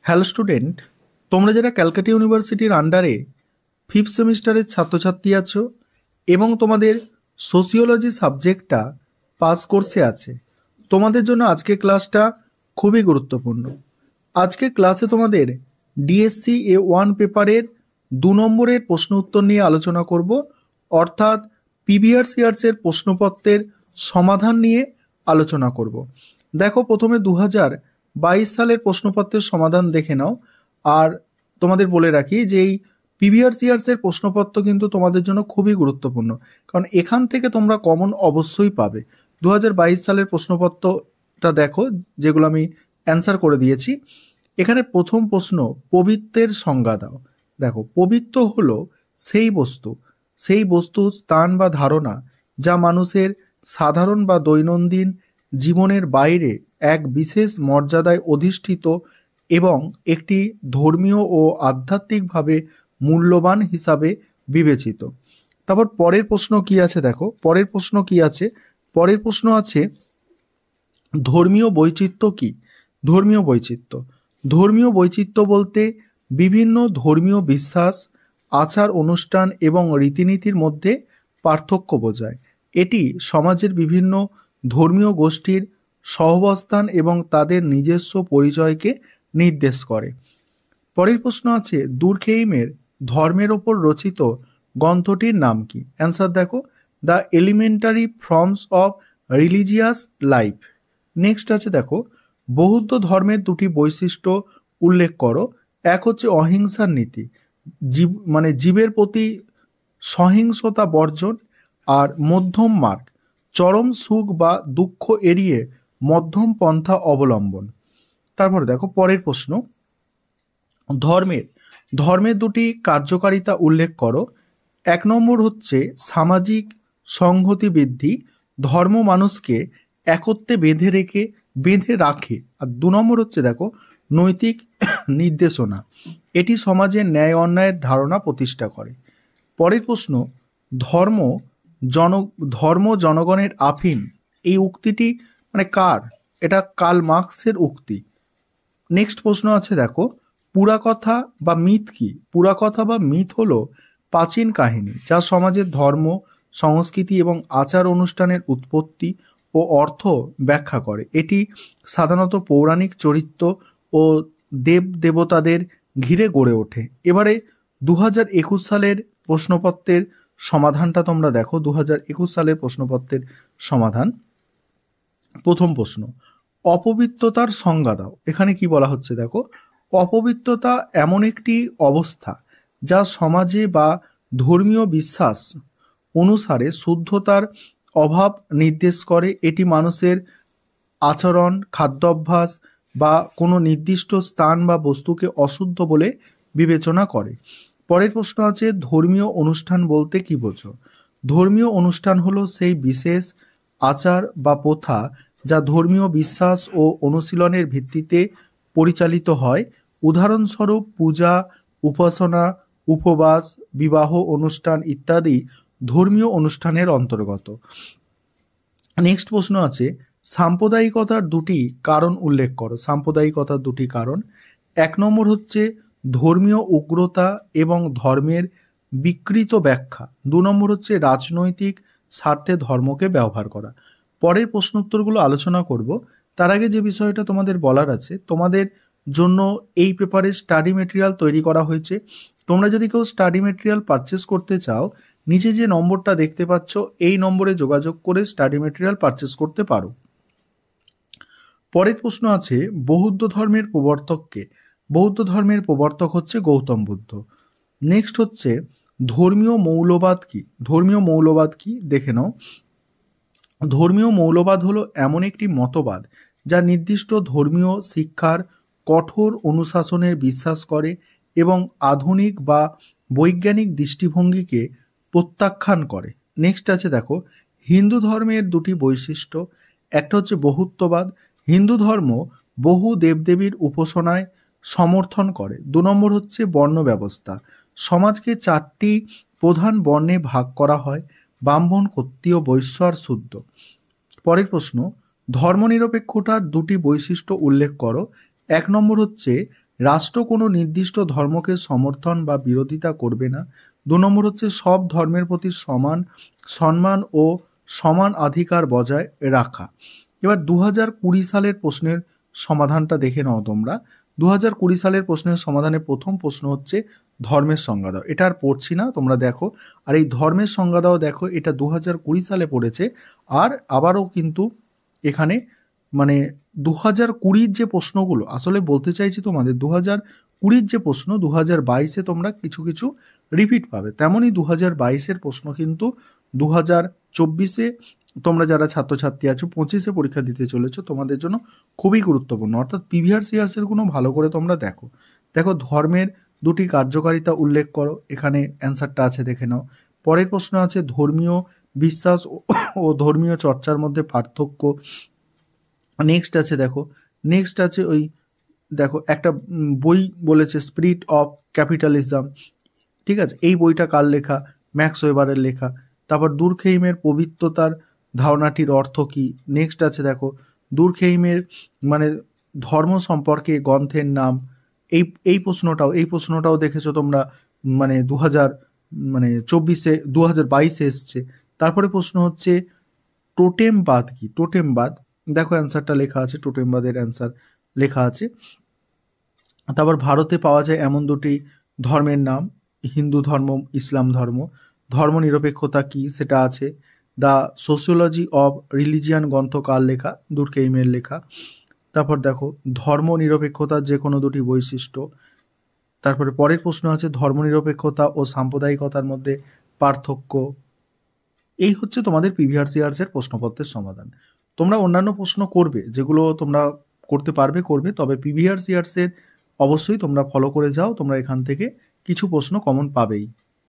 Hello student, তোমরা যারা ক্যালকাটা ইউনিভার্সিটির আন্ডারে ফিফথ সেমিস্টারের ছাত্রছাত্রী আছো এবং তোমাদের সোশিওলজি সাবজেক্টটা পাস কোর্সে আছে, তোমাদের জন্য আজকে ক্লাসটা খুবই গুরুত্বপূর্ণ। আজকে ক্লাসে তোমাদের ডিএসসি A1 পেপারের 2 নম্বরের প্রশ্ন উত্তর নিয়ে আলোচনা করব, অর্থাৎ প্রিভিয়াস ইয়ার্সের প্রশ্নপত্রের সমাধান নিয়ে আলোচনা করব। দেখো, প্রথমে 2022 সালের প্রশ্নপত্রের সমাধান দেখে নাও। আর তোমাদের বলে রাখি যে এই প্রিভিয়াস ইয়ার্সের প্রশ্নপত্র কিন্তু তোমাদের জন্য খুবই গুরুত্বপূর্ণ, কারণ এখান থেকে তোমরা কমন অবশ্যই পাবে। 2022 সালের প্রশ্নপত্রটা দেখো, যেগুলো আমি অ্যান্সার করে দিয়েছি। এখানে প্রথম প্রশ্ন, পবিত্রের সংজ্ঞা দাও। দেখো, পবিত্র হলো সেই বস্তু, স্থান বা ধারণা যা মানুষের সাধারণ বা দৈনন্দিন জীবনের বাইরে এক বিশেষ মর্যাদায় অধিষ্ঠিত এবং একটি ধর্মীয় ও আধ্যাত্মিকভাবে মূল্যবান হিসাবে বিবেচিত। তারপর পরের প্রশ্ন কি আছে, দেখো পরের প্রশ্ন আছে ধর্মীয় বৈচিত্র্য কি? ধর্মীয় বৈচিত্র্য বলতে বিভিন্ন ধর্মীয় বিশ্বাস, আচার অনুষ্ঠান এবং রীতিনীতির মধ্যে পার্থক্য বোঝায়। এটি সমাজের বিভিন্ন ধর্মীয় গোষ্ঠীর সহাবস্থান এবং তাদের নিজস্ব পরিচয়কে নির্দেশ করে। পরের প্রশ্ন আছে দুর্খেইমের ধর্মের ওপর রচিত গ্রন্থটির নাম কি? অ্যান্সার দেখো, the elementary forms of religious life. Next আছে দেখো, বৌদ্ধ ধর্মের দুটি বৈশিষ্ট্য উল্লেখ করো। এক হচ্ছে অহিংসার নীতি, জীবের প্রতি সহিংসতা বর্জন, আর মধ্যম মার্গ, চরম সুখ বা দুঃখ এড়িয়ে মধ্যম পন্থা অবলম্বন। তারপরে দেখো পরের প্রশ্ন, ধর্মের দুটি কার্যকারিতা উল্লেখ করো। 1 নম্বর হচ্ছে সামাজিক সংহতি বৃদ্ধি, ধর্ম মানুষকে একত্রে বেঁধে রাখে। আর 2 নম্বর হচ্ছে দেখো নৈতিক নির্দেশনা, এটি সমাজের ন্যায় অন্যায়ের ধারণা প্রতিষ্ঠা করে। পরের প্রশ্ন, ধর্ম জনগণের আফিন, এই উক্তিটি কার? এটা কার্ল মার্কসের উক্তি। নেক্সট প্রশ্ন আছে দেখো, পুরাকথা বা মিথ কি? পুরাকথা বা মিথ হলো প্রাচীন কাহিনী যা সমাজের ধর্ম, সংস্কৃতি এবং আচার অনুষ্ঠানের উৎপত্তি ও অর্থ ব্যাখ্যা করে। এটি সাধারণত পৌরাণিক চরিত্র ও দেবতাদের ঘিরে গড়ে ওঠে। এবারে 2021 সালের প্রশ্নপত্রের সমাধানটা তোমরা দেখো। 2021 সালের প্রশ্নপত্রের সমাধান। প্রথম প্রশ্ন, অপবিত্রতার সংজ্ঞা দাও। এখানে কি বলা হচ্ছে দেখো, অপবিত্রতা এমন একটি অবস্থা যা সমাজে বা ধর্মীয় বিশ্বাস অনুসারে শুদ্ধতার অভাব নির্দেশ করে। এটি মানুষের আচরণ, খাদ্যাভ্যাস বা কোনো নির্দিষ্ট স্থান বা বস্তুকে অশুদ্ধ বলে বিবেচনা করে। পরের প্রশ্ন আছে ধর্মীয় অনুষ্ঠান বলতে কি বোঝো? ধর্মীয় অনুষ্ঠান হলো সেই বিশেষ আচার বা প্রথা যা ধর্মীয় বিশ্বাস ও অনুশীলনের ভিত্তিতে পরিচালিত হয়। উদাহরণস্বরূপ পূজা, উপাসনা, উপবাস, বিবাহ অনুষ্ঠান ইত্যাদি ধর্মীয় অনুষ্ঠানের অন্তর্গত। নেক্সট প্রশ্ন আছে সাম্প্রদায়িকতার দুটি কারণ উল্লেখ করো। সাম্প্রদায়িকতার দুটি কারণ, 1 নম্বর হচ্ছে ধর্মীয় উগ্রতা এবং ধর্মের বিকৃত ব্যাখ্যা। 2 নম্বর হচ্ছে রাজনৈতিক স্বার্থে ধর্মকে ব্যবহার করা। পরের প্রশ্ন উত্তরগুলো আলোচনা করব। তার আগে যে বিষয়টা তোমাদের বলার আছে, তোমাদের জন্য এই পেপারে স্টাডি মেটেরিয়াল তৈরি করা হয়েছে। তোমরা যদি কেউ স্টাডি মেটেরিয়াল পারচেস করতে চাও, নিচে যে নম্বরটা দেখতে পাচ্ছ এই নম্বরে যোগাযোগ করে স্টাডি মেটেরিয়াল পারচেস করতে পারো। পরের প্রশ্ন আছে বৌদ্ধ ধর্মের প্রবর্তক কে? বৌদ্ধ ধর্মের প্রবর্তক হচ্ছে গৌতম বুদ্ধ। নেক্সট হচ্ছে ধর্মীয় মৌলবাদ কি দেখে নাও। ধর্মীয় মৌলবাদ হলো এমন একটি মতবাদ যা নির্দিষ্ট ধর্মীয় শিক্ষার কঠোর অনুশাসনের বিশ্বাস করে এবং আধুনিক বা বৈজ্ঞানিক দৃষ্টিভঙ্গিকে প্রত্যাখ্যান করে। নেক্সট আছে দেখো হিন্দু ধর্মের দুটি বৈশিষ্ট্য। একটা হচ্ছে বহুত্ববাদ, হিন্দু ধর্ম বহু দেবদেবীর উপাসনায় সমর্থন করে। 2 নম্বর হচ্ছে বর্ণ ব্যবস্থা, সমাজকে 4টি প্রধান বর্ণে ভাগ করা হয়, ব্রাহ্মণ, ক্ষত্রিয়, বৈশ্য আর শূদ্র। পরের প্রশ্ন, ধর্মনিরপেক্ষতার দুটি বৈশিষ্ট্য উল্লেখ করো। 1 নম্বর হচ্ছে রাষ্ট্র কোনো নির্দিষ্ট ধর্মকে সমর্থন বা বিরোধিতা করবে না। 2 নম্বর হচ্ছে সব ধর্মের প্রতি সমান সম্মান ও সমান অধিকার বজায় রাখা। এবার 2020 সালের প্রশ্নের সমাধানটা দেখে নাও তোমরা। 2020 সালের প্রশ্নের সমাধানে প্রথম প্রশ্ন হচ্ছে ধর্মের সংজ্ঞা দাও। এটা আর পড়ছি না, তোমরা দেখো। আর এই ধর্মের সংজ্ঞা দাও দেখো, এটা 2020 সালে পড়েছে। আর আবারও কিন্তু এখানে মানে 2020 যে প্রশ্নগুলো আসলে বলতে চাইছি তোমাদের, 2020 যে প্রশ্ন 2022-এ তোমরা কিছু কিছু রিপিট পাবে, তেমনই 2022-এর প্রশ্ন কিন্তু 2024-এ তোমরা যারা ছাত্রছাত্রী আছো 25-এ পরীক্ষা দিতে চলেছো, তোমাদের জন্য খুবই গুরুত্বপূর্ণ। অর্থাৎ প্রিভিয়াস ইয়ার্সের গুলো ভালো করে তোমরা দেখো। দেখো ধর্মের দুটি কার্যকারিতা উল্লেখ করো, এখানে অ্যান্সারটা আছে, দেখে নাও। পরের প্রশ্ন আছে ধর্মীয় বিশ্বাস ও ধর্মীয় চর্চার মধ্যে পার্থক্য। নেক্সট আছে দেখো, নেক্সট আছে ওই দেখো একটা বই বলেছে স্পিরিট অফ ক্যাপিটালিজম, ঠিক আছে, এই বইটা কার লেখা? ম্যাক্স ওয়েবারের লেখা। তারপর দুর্খেইমের পবিত্রতার ধারণাটির অর্থ কী? নেক্সট আছে দেখো দুর্খেইমের মানে ধর্ম সম্পর্কে গ্রন্থের নাম। এই প্রশ্নটাও দেখেছো তোমরা, মানে 2022-এ এসছে। তারপরে প্রশ্ন হচ্ছে টোটেমবাদ কি? টোটেমবাদ দেখো অ্যান্সারটা লেখা আছে, টোটেমবাদের অ্যান্সার লেখা আছে। তারপর ভারতে পাওয়া যায় এমন দুটি ধর্মের নাম, হিন্দু ধর্ম, ইসলাম ধর্ম। ধর্ম নিরপেক্ষতা কি সেটা আছে। দ্য সোশিওলজি অব রিলিজিয়ান গ্রন্থ কার লেখা? দুর্খেইমের লেখা। তারপর দেখো ধর্ম নিরপেক্ষতার যে কোনো দুটি বৈশিষ্ট্য। তারপরে পরের প্রশ্ন আছে ধর্মনিরপেক্ষতা ও সাম্প্রদায়িকতার মধ্যে পার্থক্য। এই হচ্ছে তোমাদের প্রিভিয়াস ইয়ার্সের প্রশ্নপত্রের সমাধান। তোমরা অন্যান্য প্রশ্ন করবে, যেগুলো তোমরা করতে পারবে করবে, তবে প্রিভিয়াস ইয়ার্সের অবশ্যই তোমরা ফলো করে যাও, তোমরা এখান থেকে কিছু প্রশ্ন কমন পাবেই।